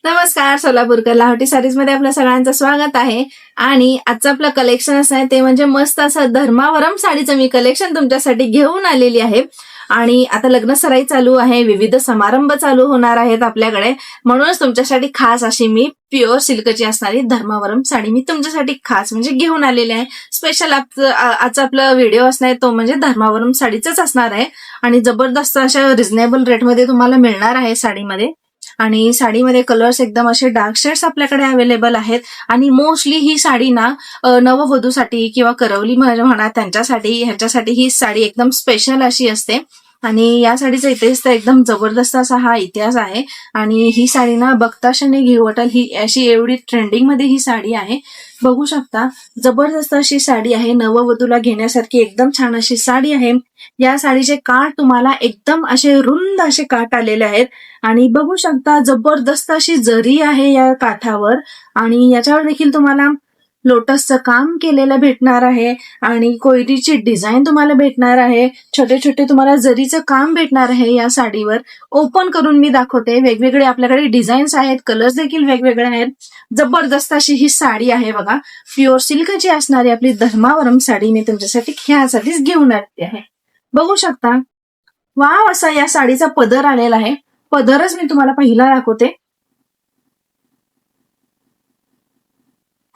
नमस्कार, सोलापूरकर लाहोटी सारीज मध्ये आपल्या सगळ्यांचं स्वागत आहे. आणि आजचं आपलं कलेक्शन असं आहे ते म्हणजे मस्त असं धर्मावरम साडीचं मी कलेक्शन तुमच्यासाठी घेऊन आलेली आहे. आणि आता लग्न सराई चालू आहे, विविध समारंभ चालू होणार आहेत आपल्याकडे, म्हणूनच तुमच्यासाठी खास अशी मी प्युअर सिल्कची असणारी धर्मावरम साडी मी तुमच्यासाठी खास म्हणजे घेऊन आलेली आहे. स्पेशल आजचा आपला व्हिडिओ असणार तो म्हणजे धर्मावरम साडीचाच असणार आहे. आणि जबरदस्त अशा रिझनेबल रेटमध्ये तुम्हाला मिळणार आहे साडीमध्ये. आणि साडीमध्ये कलर्स एकदम असे डार्क शेड्स आपल्याकडे अवेलेबल आहेत. आणि मोस्टली ही साडी ना नववधूसाठी किंवा करवली म्हणा त्यांच्यासाठी ह्याच्यासाठी ही साडी एकदम स्पेशल अशी असते. आणि या साडीचा इतिहास तर एकदम जबरदस्त असा हा इतिहास आहे. आणि ही साडी ना बघताक्षणी घेऊ वाटेल, ही अशी एवढी ट्रेंडिंग मध्ये ही साडी आहे. बघू शकता, जबरदस्त अशी साडी आहे, नववधूला घेण्यासारखी एकदम छान अशी साडी आहे. या साडीचे काठ तुम्हाला एकदम असे रुंद असे काठ आलेले आहेत. आणि बघू शकता जबरदस्त अशी जरी आहे या काठावर. आणि याच्यावर देखील तुम्हाला लोटसचं काम केलेलं भेटणार आहे. आणि कोयरीची डिझाईन तुम्हाला भेटणार आहे. छोटे छोटे तुम्हाला जरीचं काम भेटणार आहे या साडीवर. ओपन करून मी दाखवते. वेगवेगळे आपल्याकडे डिझाईन्स आहेत, कलर्स देखील वेगवेगळे आहेत. जबरदस्त अशी ही साडी आहे बघा. प्युअर सिल्कची असणारी आपली धर्मावरम साडी मी तुमच्यासाठी ह्यासाठीच घेऊन आली आहे. बघू शकता, वाव असा या साडीचा पदर आलेला आहे. पदरच मी तुम्हाला पहिला दाखवते.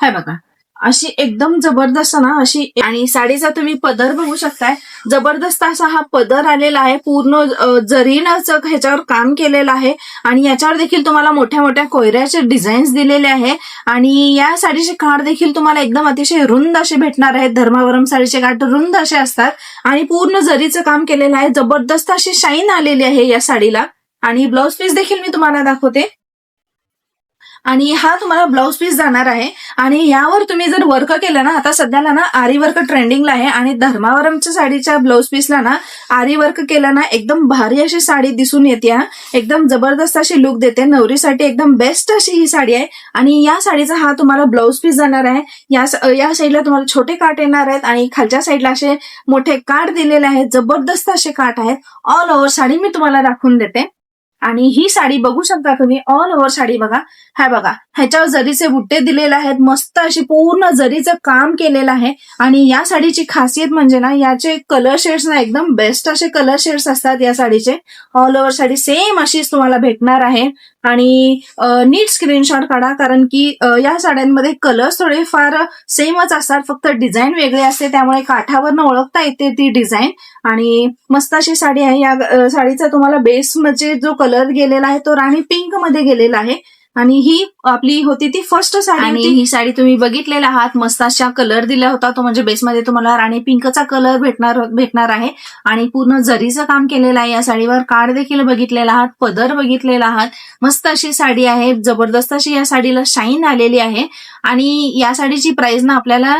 हाय बघा, अशी एकदम जबरदस्त ना अशी. आणि साडीचा तुम्ही पदर बघू शकताय, जबरदस्त असा हा पदर आलेला आहे. पूर्ण जरीनं ह्याच्यावर काम केलेलं आहे. आणि याच्यावर देखील तुम्हाला मोठ्या मोठ्या कोयऱ्याचे डिझाईन्स दिलेले आहे. आणि या साडीचे काठ देखील तुम्हाला एकदम अतिशय रुंद असे भेटणार आहेत. धर्मावरम साडीचे काठ रुंद असे असतात आणि पूर्ण जरीचं काम केलेलं आहे. जबरदस्त अशी शाईन आलेली आहे या साडीला. आणि ब्लाउज पीस देखील मी तुम्हाला दाखवते. आणि हा तुम्हाला ब्लाउज पीस जाणार आहे. आणि यावर तुम्ही जर वर्क केलं ना, आता सध्याला ना आरी वर्क ट्रेंडिंगला आहे. आणि धर्मावरमच्या साडीच्या ब्लाउज पीसला ना आरी वर्क केलं ना एकदम भारी अशी साडी दिसून येते. एकदम जबरदस्त अशी लुक देते. नवरीसाठी एकदम बेस्ट अशी ही साडी आहे. आणि या साडीचा हा तुम्हाला ब्लाउज पीस जाणार आहे. या साईडला तुम्हाला छोटे काठ येणार आहेत आणि खालच्या साईडला असे मोठे काठ दिलेले आहेत. जबरदस्त असे काठ आहेत. ऑल ओव्हर साडी मी तुम्हाला दाखवून देते. आणि ही साडी बघू शकता तुम्ही, ऑल ओव्हर साडी बघा. हा बघा, ह्याच्यावर जरीचे बुट्टे दिलेले आहेत. मस्त अशी पूर्ण जरीचं काम केलेलं आहे. आणि या साडीची खासियत म्हणजे ना याचे कलर शेड्स ना एकदम बेस्ट असे कलर शेड्स असतात या साडीचे. ऑल ओव्हर साडी सेम अशीच तुम्हाला भेटणार आहे. आणि नीट स्क्रीनशॉट काढा, कारण की या साड्यांमध्ये कलर्स थोडे फार सेमच असतात, फक्त डिझाईन वेगळी असते, त्यामुळे काठावरनं ओळखता येते ती डिझाईन. आणि मस्त अशी साडी आहे. या साडीचा तुम्हाला बेस म्हणजे जो कलर गेलेला आहे तो राणी पिंक मध्ये गेलेला आहे. आणि ही आपली होती ती फर्स्ट साडी. आणि ही साडी तुम्ही बघितलेला आहात, मस्त अशा कलर दिला होता तो म्हणजे बेसमध्ये तुम्हाला राणी पिंकचा कलर भेटणार आहे. आणि पूर्ण जरीचं काम केलेलं आहे या साडीवर. काठ देखील बघितलेला आहात, पदर बघितलेला आहात. मस्त अशी साडी आहे. जबरदस्त अशी या साडीला शाईन आलेली आहे. आणि या साडीची प्राइस ना आपल्याला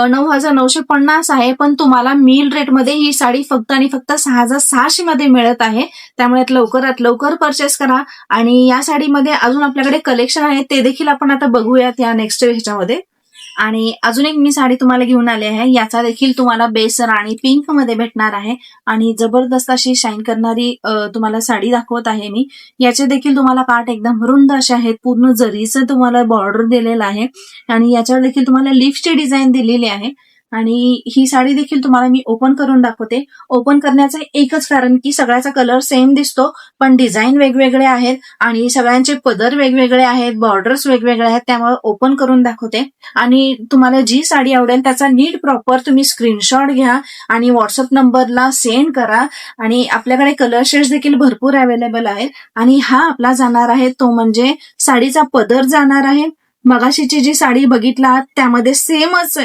9,950 आहे. पण तुम्हाला मील रेटमध्ये ही साडी फक्त आणि फक्त 6,600 मध्ये मिळत आहे. त्यामुळे लवकरात लवकर परचेस करा. आणि या साडीमध्ये अजून आपल्याकडे कलेक्शन आहे, ते देखील आपण आता बघूयात या नेक्स्ट ह्याच्यामध्ये. आणि अजून एक मी साडी तुम्हाला घेऊन आली आहे. याचा देखील तुम्हाला बेस राणी पिंक मध्ये भेटणार आहे. आणि जबरदस्त अशी शाईन करणारी तुम्हाला साडी दाखवत आहे मी. याचे देखील तुम्हाला काठ एकदम रुंद असे आहेत. पूर्ण जरीचं तुम्हाला बॉर्डर दिलेलं आहे. आणि याच्यावर देखील तुम्हाला लीफची डिझाईन दिलेली आहे. आणि ही साडी देखील तुम्हाला मी ओपन करून दाखवते. ओपन करण्याचं एकच कारण की सगळ्याचा कलर सेम दिसतो, पण डिझाईन वेगवेगळे आहेत आणि सगळ्यांचे पदर वेगवेगळे आहेत, बॉर्डर्स वेगवेगळे आहेत, त्यामुळे ओपन करून दाखवते. आणि तुम्हाला जी साडी आवडेल त्याचा नीट प्रॉपर तुम्ही स्क्रीनशॉट घ्या आणि व्हॉट्सअप नंबरला सेंड करा. आणि आपल्याकडे कलर शेड्स देखील भरपूर अवेलेबल आहेत. आणि हा आपला जाणार आहे तो म्हणजे साडीचा पदर जाणार आहे. मगाशीची जी साडी बघितला त्यामध्ये सेमच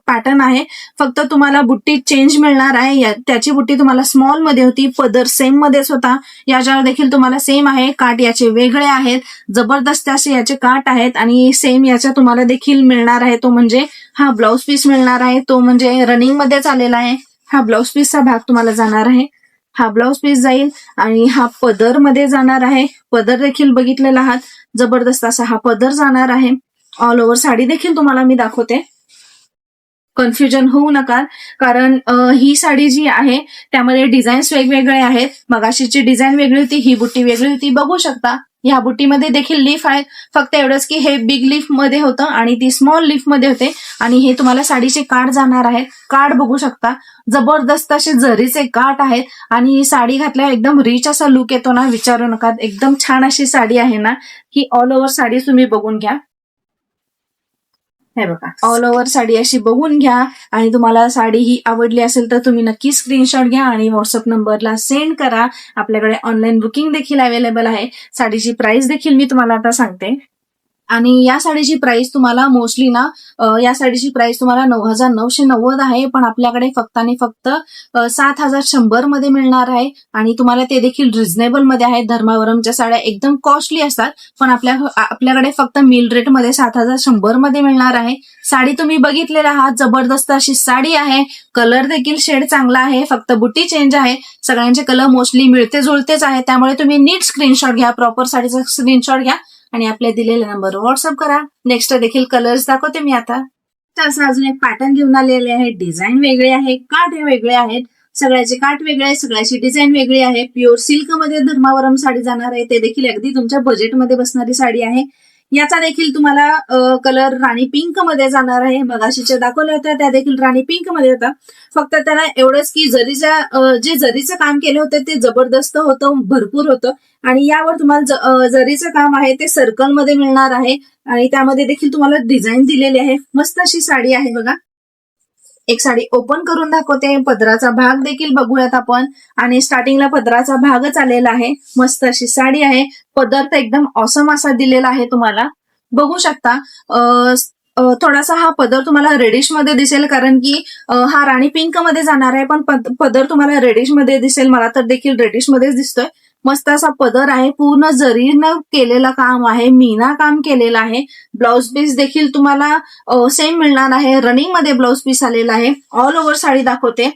पॅटर्न आहे, फक्त तुम्हाला बुट्टी चेंज मिळणार आहे. त्याची बुट्टी तुम्हाला स्मॉल मध्ये होती, पदर सेम मध्येच होता. याच्यावर देखील तुम्हाला सेम आहे. काठ याचे वेगळे आहेत, जबरदस्त असे याचे काठ आहेत. आणि सेम याच्या तुम्हाला देखील मिळणार आहे तो म्हणजे हा ब्लाउज पीस मिळणार आहे, तो म्हणजे रनिंग मध्येच आलेला आहे. हा ब्लाउज पीसचा भाग तुम्हाला जाणार आहे. हा ब्लाउज पीस जाईल आणि हा पदर मध्ये जाणार आहे. पदर देखील बघितलेला आहात, जबरदस्त असा हा पदर जाणार आहे. ऑल ओव्हर साडी देखील तुम्हाला मी दाखवते. कन्फ्युजन होऊ नका, कारण ही साडी जी आहे त्यामध्ये डिझाईन्स वेगवेगळे आहेत. मगाशीची डिझाईन वेगळी होती, ही बुट्टी वेगळी होती. बघू शकता ह्या बुटीमध्ये देखील लीफ आहे, फक्त एवढंच की हे बिग लीफ मध्ये होतं आणि ती स्मॉल लीफ मध्ये होते. आणि हे तुम्हाला साडीचे काठ जाणार आहेत. काठ बघू शकता, जबरदस्त असे जरीचे काठ आहेत आणि ही साडी घातल्यावर एकदम रिच असा लुक येतो ना, विचारू नका. एकदम छान अशी साडी आहे ना, ही ऑल ओव्हर साडी तुम्ही बघून घ्या. हे बघा, ऑल ओव्हर साडी अशी बघून घ्या. आणि तुम्हाला साडी ही आवडली असेल तर तुम्ही नक्की स्क्रीनशॉट घ्या आणि व्हॉट्सअप नंबरला सेंड करा. आपल्याकडे ऑनलाईन बुकिंग देखील अवेलेबल आहे. साडीची प्राइस देखील मी तुम्हाला आता सांगते. आणि या साडीची प्राइस तुम्हाला मोस्टली ना, या साडीची प्राइस तुम्हाला 9,990 आहे, पण आपल्याकडे फक्त आणि फक्त 7,100 मध्ये मिळणार आहे. आणि तुम्हाला ते देखील रिझनेबल मध्ये आहे. धर्मावरमच्या साड्या एकदम कॉस्टली असतात, पण आपल्याकडे फक्त मिल रेट मध्ये 7,100 मध्ये मिळणार आहे. साडी तुम्ही बघितलेला आहात, जबरदस्त अशी साडी आहे. कलर देखील शेड चांगला आहे, फक्त बुटी चेंज आहे. सगळ्यांचे कलर मोस्टली मिळते जुळतेच आहे, त्यामुळे तुम्ही नीट स्क्रीनशॉट घ्या, प्रॉपर साडीचा स्क्रीनशॉट घ्या आणि आपल्या दिलेल्या नंबरवर व्हॉट्सअप करा. नेक्स्ट देखील कलर्स दाखवते मी आता. तर असं अजून एक पॅटर्न घेऊन आलेले आहे. डिझाईन वेगळे आहे, काठ वेगळे आहेत. सगळ्याचे काठ वेगळे आहेत, सगळ्याची डिझाईन वेगळी आहे. प्युअर सिल्क मध्ये धर्मावरम साडी जाणार आहे, ते देखील अगदी तुमच्या बजेटमध्ये बसणारी साडी आहे. याचा देखील तुम्हाला कलर राणी पिंक मध्ये जाणार आहे. मगाशीच्या दाखवल्या होत्या त्या देखील राणी पिंक मध्ये होता. फक्त त्याला एवढंच की जे जरीचं काम केलं होतं ते जबरदस्त होतं, भरपूर होतं. आणि यावर तुम्हाला जरीचं काम आहे ते सर्कल मध्ये मिळणार आहे आणि त्यामध्ये देखील तुम्हाला डिझाईन दिलेली आहे. मस्त अशी साडी आहे बघा. एक साडी ओपन करून दाखवते. पदराचा भाग देखील बघूयात आपण. आणि स्टार्टिंगला पदराचा भागच आलेला आहे. मस्त अशी साडी आहे. पदर तर एकदम ऑसम असा दिलेला आहे. तुम्हाला बघू शकता थोडासा हा पदर तुम्हाला रेडिश मध्ये दिसेल, कारण की हा राणी पिंक मध्ये जाणार आहे, पण पदर तुम्हाला रेडिश मध्ये दिसेल. मला तर देखील रेडिश मध्येच दिसतोय. मस्त असा पदर आहे, पूर्ण जरीनं केलेलं काम आहे, मीना काम केलेलं आहे. ब्लाउज पीस देखील तुम्हाला सेम मिळणार आहे. रनिंग मध्ये ब्लाउज पीस आलेला आहे. ऑल ओव्हर साडी दाखवते.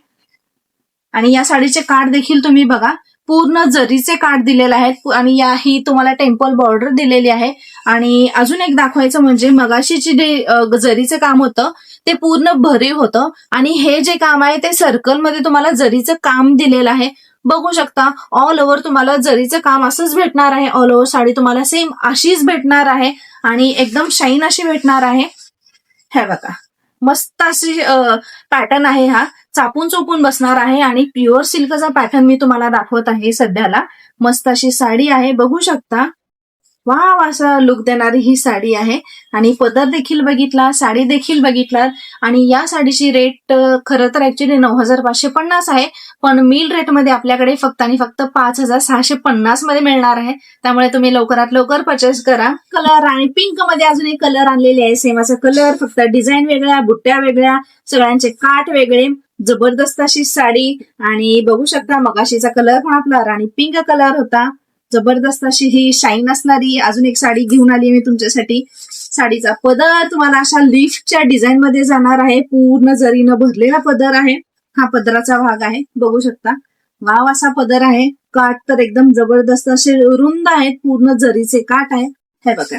आणि या साडीचे काठ देखील तुम्ही बघा, पूर्ण जरीचे काठ दिलेले आहेत आणि ही तुम्हाला टेम्पल बॉर्डर दिलेली आहे. आणि अजून एक दाखवायचं म्हणजे मगाशीची जे जरीचं काम होतं ते पूर्ण भरीव होतं आणि हे जे काम आहे ते सर्कलमध्ये तुम्हाला जरीचं काम दिलेलं आहे. बघू शकता ऑल ओव्हर तुम्हाला जरीचं काम असंच भेटणार आहे. ऑल ओव्हर साडी तुम्हाला सेम अशीच भेटणार आहे आणि एकदम शाईन अशी भेटणार आहे. हे बघा, मस्त अशी पॅटर्न आहे. हा चापून चोपून बसणार आहे आणि प्युअर सिल्कचा पॅटर्न मी तुम्हाला दाखवत आहे सध्याला. मस्त अशी साडी आहे, बघू शकता. वाव, असा लुक देणारी ही साडी आहे. आणि पदर देखील बघितला, साडी देखील बघितला. आणि या साडीची रेट खरं तर ऍक्च्युली 9,550 आहे, पण मिल रेटमध्ये आपल्याकडे फक्त आणि फक्त 5,650 मध्ये मिळणार आहे. त्यामुळे तुम्ही लवकरात लवकर परचेस करा. कलर आणि पिंक मध्ये अजून एक कलर आणलेले आहे, सेम असा कलर, फक्त डिझाईन वेगळ्या, बुट्ट्या वेगळ्या, सगळ्यांचे काठ वेगळे. जबरदस्त अशी साडी. आणि बघू शकता मगाशीचा कलर पण आपला राणी पिंक कलर होता. जबरदस्त अशी ही शाईन असणारी अजून एक साडी घेऊन आली मी तुमच्यासाठी. साडीचा पदर तुम्हाला अशा लीफच्या डिझाईन मध्ये जाणार आहे. पूर्ण जरीनं भरलेला पदर आहे. हा पदराचा भाग आहे, बघू शकता. वाव असा पदर आहे. काठ तर एकदम जबरदस्त असे रुंद आहेत, पूर्ण जरीचे काठ आहे. हे बघा,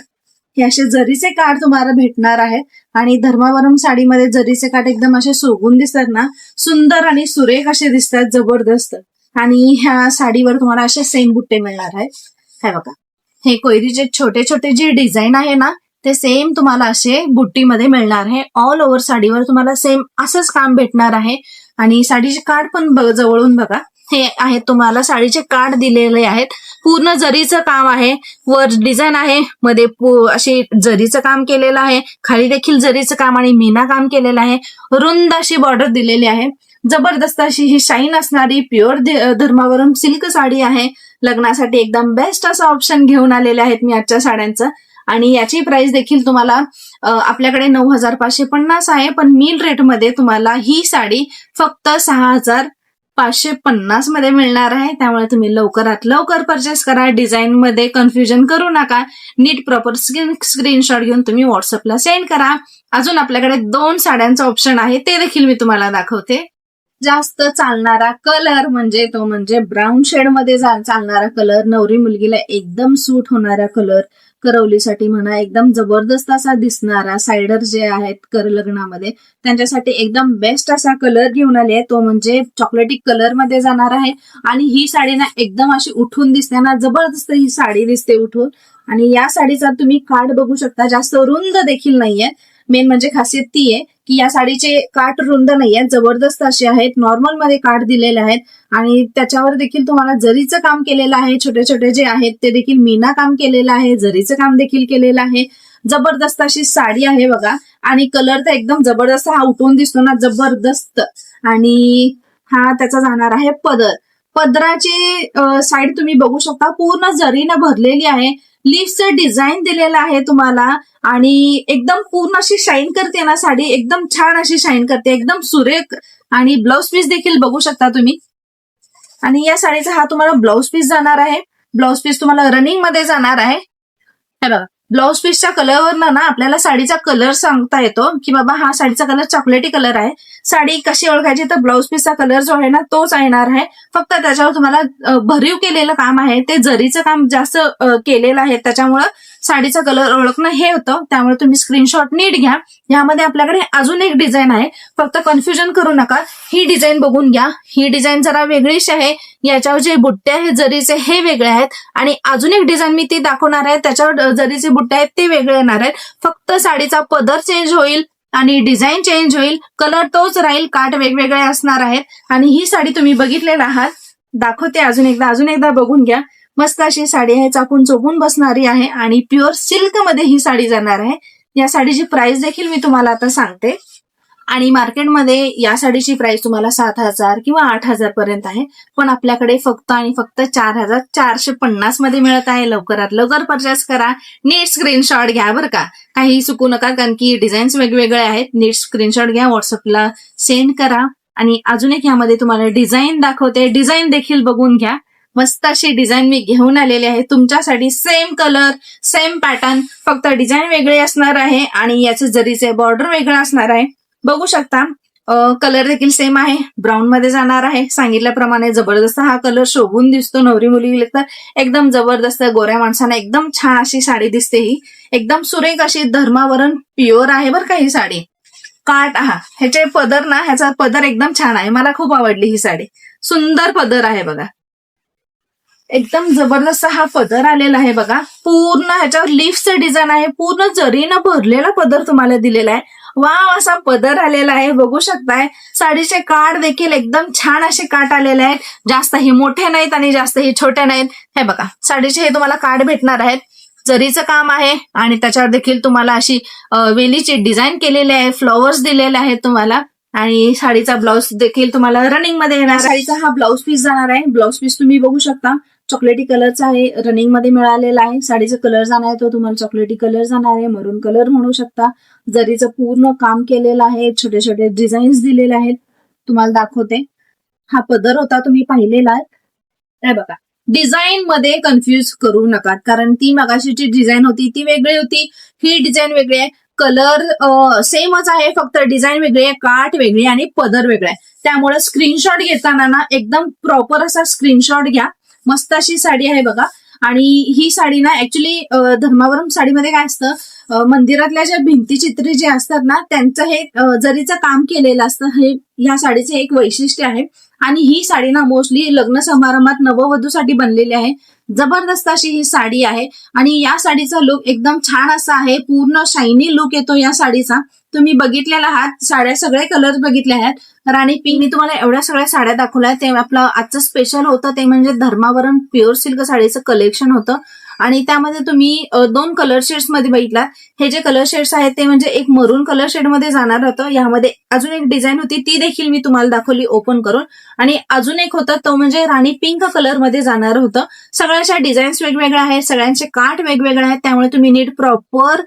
हे असे जरीचे काठ तुम्हाला भेटणार आहे. आणि धर्मावरम साडीमध्ये जरीचे काठ एकदम असे सुरगून दिसतात ना, सुंदर आणि सुरेख असे दिसतात, जबरदस्त. आणि ह्या साडीवर तुम्हाला असे सेम बुट्टे मिळणार आहेत. हे बघा, हे कोयरीचे छोटे छोटे जे डिझाईन आहे ना ते सेम तुम्हाला असे बुट्टीमध्ये मिळणार आहे. ऑल ओव्हर साडीवर तुम्हाला सेम असंच काम भेटणार आहे. आणि साडीचे काठ पण जवळून बघा, हे आहेत तुम्हाला साडीचे काठ दिलेले आहेत. पूर्ण जरीचं काम आहे, वर डिझाईन आहे, मध्ये अशी जरीचं काम केलेलं आहे, खाली देखील जरीचं काम आणि मीना काम केलेलं आहे. रुंद अशी बॉर्डर दिलेली आहे. जबरदस्त अशी ही शाईन असणारी प्युअर धर्मावरम सिल्क साडी आहे. लग्नासाठी एकदम बेस्ट असं ऑप्शन घेऊन आलेले आहेत मी आजच्या साड्यांचं. आणि याची प्राइस देखील तुम्हाला आपल्याकडे 9,550 आहे, पण मिल रेटमध्ये तुम्हाला ही साडी फक्त 6,550 मध्ये मिळणार आहे. त्यामुळे तुम्ही लवकरात लवकर परचेस करा. डिझाईन मध्ये कन्फ्युजन करू नका. नीट प्रॉपर स्क्रीनशॉट घेऊन तुम्ही व्हॉट्सअपला सेंड करा. अजून आपल्याकडे 2 साड्यांचा ऑप्शन आहे, ते देखील मी तुम्हाला दाखवते. जास्त चालणारा कलर म्हणजे ब्राऊन शेड मध्ये चालणारा कलर, नवरी मुलगीला एकदम सूट होणारा कलर. करवलीसाठी म्हणा, एकदम जबरदस्त असा दिसणारा सायडर जे आहेत कर लग्नामध्ये त्यांच्यासाठी एकदम बेस्ट असा कलर घेऊन आले आहे. तो म्हणजे चॉकलेटी कलर मध्ये जाणार आहे. आणि ही साडी ना एकदम अशी उठून दिसते ना, जबरदस्त ही साडी दिसते उठून. आणि या साडीचा तुम्ही काठ बघू शकता, जास्त रुंद देखील नाहीये. मेन म्हणजे खासियत ती आहे की या साडीचे काठ रुंद नाहीये, जबरदस्त असे आहेत. नॉर्मल मध्ये काठ दिलेले आहेत आणि त्याच्यावर देखील तुम्हाला जरीचं काम केलेलं आहे. छोटे छोटे जे आहेत ते देखील मीना काम केलेलं आहे, जरीचं काम देखील केलेलं आहे. जबरदस्त अशी साडी आहे बघा. आणि कलर तर एकदम जबरदस्त, हा उठून दिसतो ना, जबरदस्त. आणि हा त्याचा जाणार आहे पदर. पदराची साईड तुम्ही बघू शकता, पूर्ण जरीनं भरलेली आहे. लीफचं डिझाईन दिलेलं आहे तुम्हाला. आणि एकदम पूर्ण अशी शाईन करते ना साडी, एकदम छान अशी शाईन करते, एकदम सुरेख. आणि ब्लाउज पीस देखील बघू शकता तुम्ही. आणि या साडीचा हा तुम्हाला ब्लाउज पीस जाणार आहे. ब्लाउज पीस तुम्हाला रनिंग मध्ये जाणार आहे. हे बघा, ब्लाउज पीसच्या कलरवरनं ना आपल्याला साडीचा कलर सांगता येतो की बाबा हा साडीचा कलर चॉकलेटी कलर आहे. साडी कशी ओळखायची, तर ब्लाउज पीसचा कलर जो आहे ना तोच येणार आहे. फक्त त्याच्यावर तुम्हाला भरीव केलेलं काम आहे, ते जरीचं काम जास्त केलेलं आहे, त्याच्यामुळं साडीचा कलर ओळखणं हे होतं. त्यामुळे तुम्ही स्क्रीनशॉट नीट घ्या. यामध्ये आपल्याकडे अजून एक डिझाईन आहे, फक्त कन्फ्युजन करू नका. ही डिझाईन बघून घ्या. ही डिझाईन जरा वेगळीच आहे. याच्यावर जे बुट्टे आहेत जरीचे हे वेगळे आहेत. आणि अजून एक डिझाईन मी ती दाखवणार आहे, त्याच्यावर जरीचे बुट्टे आहेत ते वेगळे येणार आहेत. फक्त साडीचा पदर चेंज होईल आणि डिझाईन चेंज होईल, कलर तोच राहील, काठ वेगवेगळे असणार आहेत. आणि ही साडी तुम्ही बघितलेला आहात, दाखवते अजून एकदा बघून घ्या. मस्त अशी साडी आहे, चापून चोपून बसणारी आहे आणि प्युअर सिल्क मध्ये ही साडी जाणार आहे. या साडीची प्राइस देखील मी तुम्हाला आता सांगते. आणि मार्केटमध्ये या साडीची प्राइस तुम्हाला 7,000 किंवा 8,000 पर्यंत आहे. पण आपल्याकडे फक्त आणि फक्त 4,450 मध्ये मिळत आहे. लवकरात लवकर परचेस करा. नीट स्क्रीनशॉट घ्या बरं का, काही चुकू नका, कारण की डिझाईन्स वेगवेगळे आहेत. नीट स्क्रीनशॉट घ्या, व्हॉट्सअपला सेंड करा. आणि अजून एक यामध्ये तुम्हाला डिझाईन दाखवते, डिझाईन देखील बघून घ्या. मस्त अशी डिझाईन मी घेऊन आलेली आहे तुमच्यासाठी. सेम कलर, सेम पॅटर्न, फक्त डिझाईन वेगळे असणार आहे आणि याचे जरीचे बॉर्डर वेगळं असणार आहे. बघू शकता, कलर देखील सेम आहे, ब्राऊन मध्ये जाणार आहे. सांगितल्याप्रमाणे जबरदस्त हा कलर शोभून दिसतो. नवरी मुली तर एकदम जबरदस्त, गोऱ्या माणसांना एकदम छान अशी साडी दिसते. ही एकदम सुरेख अशी धर्मावरण प्युअर आहे बरं का ही साडी. काठ ह्याचे पदर ना, ह्याचा पदर एकदम छान आहे, मला खूप आवडली ही साडी. सुंदर पदर आहे बघा, एकदम जबरदस्त हा पदर आलेला आहे बघा. पूर्ण ह्याच्यावर लीफचं डिझाईन आहे, पूर्ण जरीनं भरलेला पदर तुम्हाला दिलेला आहे. वाव असा पदर आलेला आहे, बघू शकताय. साडीचे काठ देखील एकदम छान असे काठ आलेले आहेत, जास्तही मोठे नाहीत आणि जास्तही छोटे नाहीत. हे बघा, साडीचे हे तुम्हाला काठ भेटणार आहेत. जरीचं काम आहे आणि त्याच्यावर देखील तुम्हाला अशी वेलीची डिझाईन केलेली आहे, फ्लॉवर्स दिलेले आहेत तुम्हाला. आणि साडीचा ब्लाउज देखील तुम्हाला रनिंग मध्ये येणार. साडीचा हा ब्लाउज पीस जाणार आहे. ब्लाउज पीस तुम्ही बघू शकता, चॉकलेटी कलरचा आहे, रनिंग मध्ये मिळालेला आहे. साडीचा कलर जाणार आहे तो तुम्हाला चॉकलेटी कलर जाणार आहे, मरून कलर म्हणू शकता. जरीचं पूर्ण काम केलेलं आहे, छोटे छोटे डिझाईन्स दिलेले आहेत. तुम्हाला दाखवते, हा पदर होता तुम्ही पाहिलेला आहे बघा. डिझाईन मध्ये कन्फ्युज करू नका, कारण ती मगाशीची डिझाईन होती ती वेगळी होती, ही डिझाईन वेगळी आहे. कलर सेमच आहे, फक्त डिझाईन वेगळी आहे, काठ वेगळी आणि पदर वेगळा आहे. त्यामुळे स्क्रीनशॉट घेताना ना एकदम प्रॉपर असा स्क्रीनशॉट घ्या. मस्त अशी साडी आहे बघा. आणि ही साडी ना ऍक्च्युली धर्मावरम साडीमध्ये काय असतं, मंदिरातल्या ज्या भिंतीचित्री जे असतात ना त्यांचं हे जरीचं काम केलेलं असतं. हे ह्या साडीचे एक वैशिष्ट्य आहे. आणि ही साडी ना मोस्टली लग्न समारंभात नववधूसाठी बनलेली आहे. जबरदस्त अशी ही साडी आहे. आणि या साडीचा लुक एकदम छान असा आहे, पूर्ण शायनी लुक येतो या साडीचा. तुम्ही बघितलेला आहात, साड्या सगळे कलर बघितले आहेत. राणी पिंक, मी तुम्हाला एवढ्या सगळ्या साड्या दाखवल्या. ते आपलं आजचं स्पेशल होतं, ते म्हणजे धर्मावरम प्युअर सिल्क साडीचं कलेक्शन होतं. आणि त्यामध्ये तुम्ही 2 कलर शेड्स मध्ये बघितला. हे जे कलर शेड्स आहेत ते म्हणजे एक मरून कलर शेड मध्ये जाणार होतं. यामध्ये अजून एक डिझाईन होती, ती देखील मी तुम्हाला दाखवली ओपन करून. आणि अजून एक होतं तो म्हणजे राणी पिंक कलर मध्ये जाणार होतं. सगळ्याच्या डिझाईन्स वेगवेगळ्या आहेत, सगळ्यांचे काठ वेगवेगळे आहेत. त्यामुळे तुम्ही नीट प्रॉपर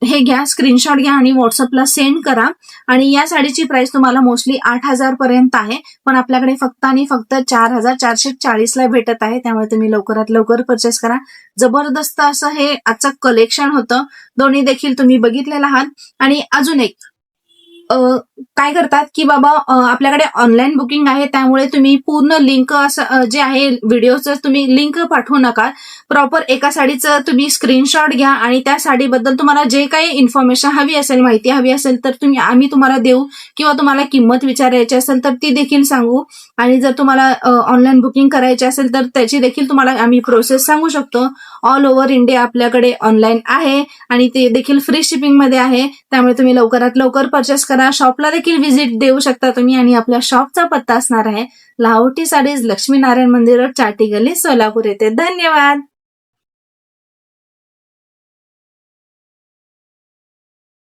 हे घ्या, स्क्रीनशॉट घ्या आणि व्हॉट्सअपला सेंड करा. आणि या साडीची प्राइस तुम्हाला मोस्टली 8,000 पर्यंत आहे, पण आपल्याकडे फक्त आणि फक्त 4,440 ला भेटत आहे. त्यामुळे तुम्ही लवकरात लवकर परचेस करा. जबरदस्त असं हे आजचं कलेक्शन होतं, दोन्ही देखील तुम्ही बघितलेलं आहात. आणि अजून एक काय करतात की बाबा आपल्याकडे ऑनलाईन बुकिंग आहे, त्यामुळे तुम्ही पूर्ण लिंक असं जे आहे व्हिडिओचं तुम्ही लिंक पाठवू नका. प्रॉपर एका साडीचं तुम्ही स्क्रीनशॉट घ्या आणि त्या साडीबद्दल तुम्हाला जे काही इन्फॉर्मेशन हवी असेल, माहिती हवी असेल, तर आम्ही तुम्हाला देऊ किंवा तुम्हाला किंमत विचारायची असेल तर ती देखील सांगू. आणि जर तुम्हाला ऑनलाईन बुकिंग करायची असेल तर त्याची देखील तुम्हाला आम्ही प्रोसेस सांगू शकतो. ऑल ओव्हर इंडिया आपल्याकडे ऑनलाईन आहे आणि ते देखील फ्री शिपिंगमध्ये आहे. त्यामुळे तुम्ही लवकरात लवकर परचेस करा. शॉपला देखील व्हिजिट देऊ शकता तुम्ही. आणि आपल्या शॉपचा पत्ता असणार आहे लाहोटी साडीज, लक्ष्मीनारायण मंदिर रोड, चाटी गल्ली, सोलापूर येथे. धन्यवाद.